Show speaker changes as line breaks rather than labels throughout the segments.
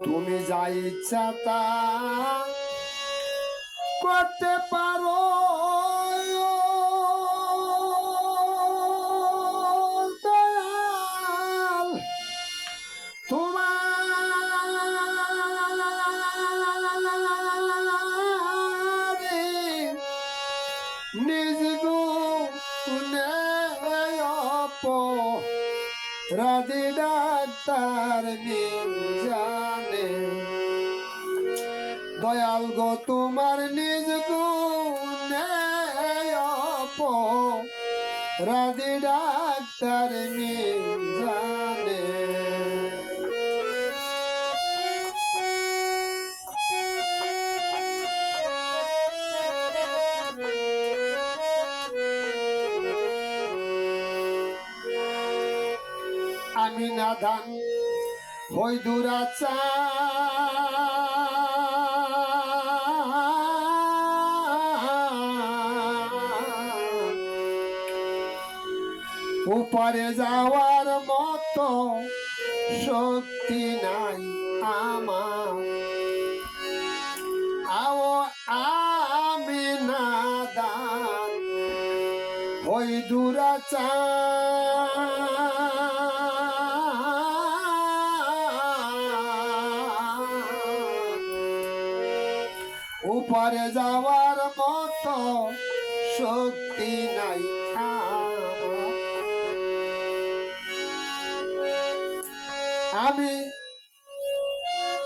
তুমি যা ইচ্ছা তা করতে পারো, দয়াল তোমার নিজ গুণে রাধি ডাক্তার জানে, দয়াল গো তোমার নিজ গুণে রাধি ডাক্তার জানে। আমি নাদান হই দুরাচার, উপরে যাওয়ার মতো শক্তি নাই আমার, আও আমি নাদান হই দুরাচার, উপরে যাওয়ার মতো শক্তি নাই আমার। আমি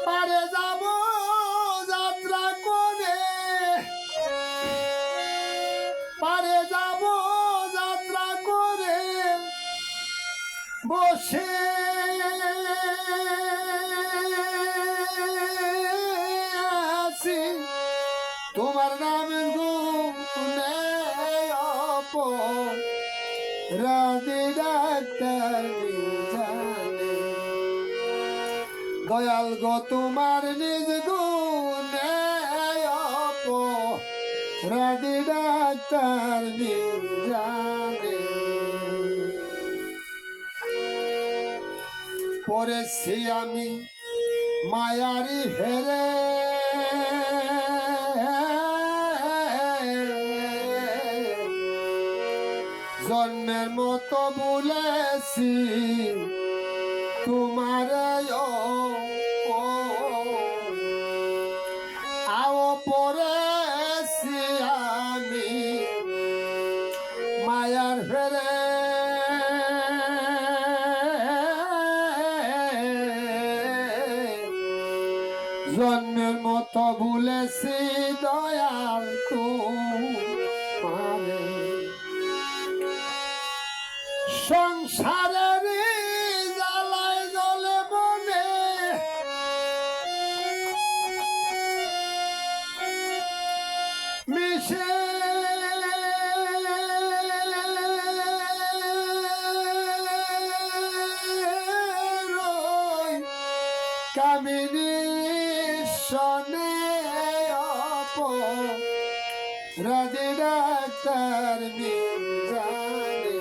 পারে যাব যাত্রা করে, পারে যাব যাত্রা করে বসে আছি তোমার নামের গুণে রাধি ডাক্তার জানে, দয়াল গো তোমার নিজ গুণে রাধি ডাক্তার জানে। পড়েছি আমি মায়ারি হেরে, জন্মের মতো বলেছি তোমার আও পড়েছি আমি মায়ার ফেরে, জন্মের মতো ভুলেছি দয়াল তোমারে, সংসারের জ্বালায় জ্বলে মনে মিশে রই কামিনী শনে রাধি ডাক্তার জানে।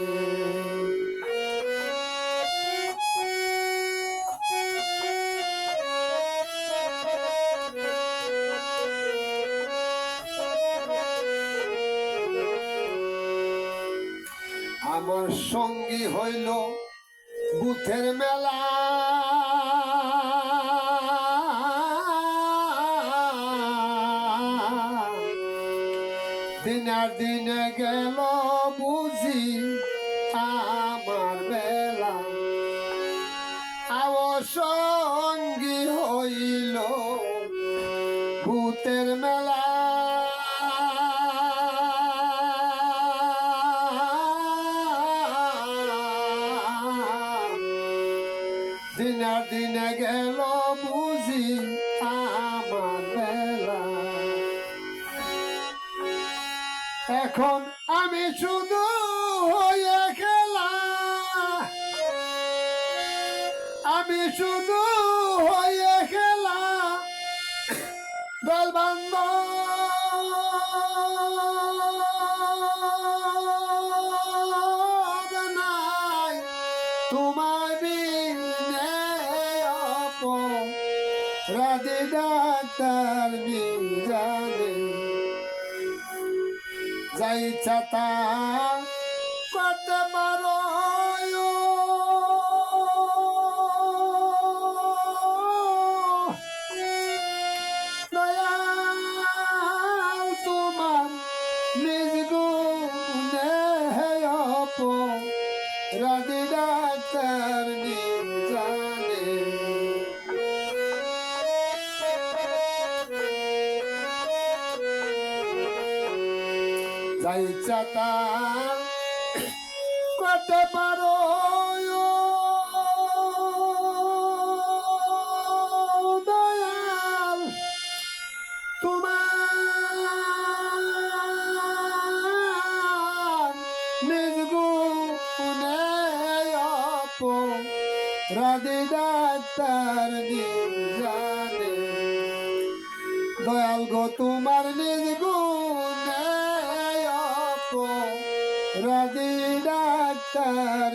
আমার সঙ্গী হইল বুথের মেলা, দিনার দিনে গেল বুঝি আমার বেলা, আও সঙ্গী হইল ভূতের মেলা, দিনার দিনে গেল বুঝি আমার বেলা। এখন আমি শুধু হয়ে খেলা, আমি শুধু হয়ে খেলা দল বান্ধব নাই, তোমায় বিনে অপরাধী ডাক্তার জানে যাই ছাতা করতে পারো দয়াল তোমার নিজ গুণে অপরাধী ডাক্তার জানে যাই চাতা করতে পারো দয়াল তোমার নিজ গুণে অপরাধী ডাক্তার জানে দয়াল গো তোমার নিজ গুণে অপরাধী ডাক্তার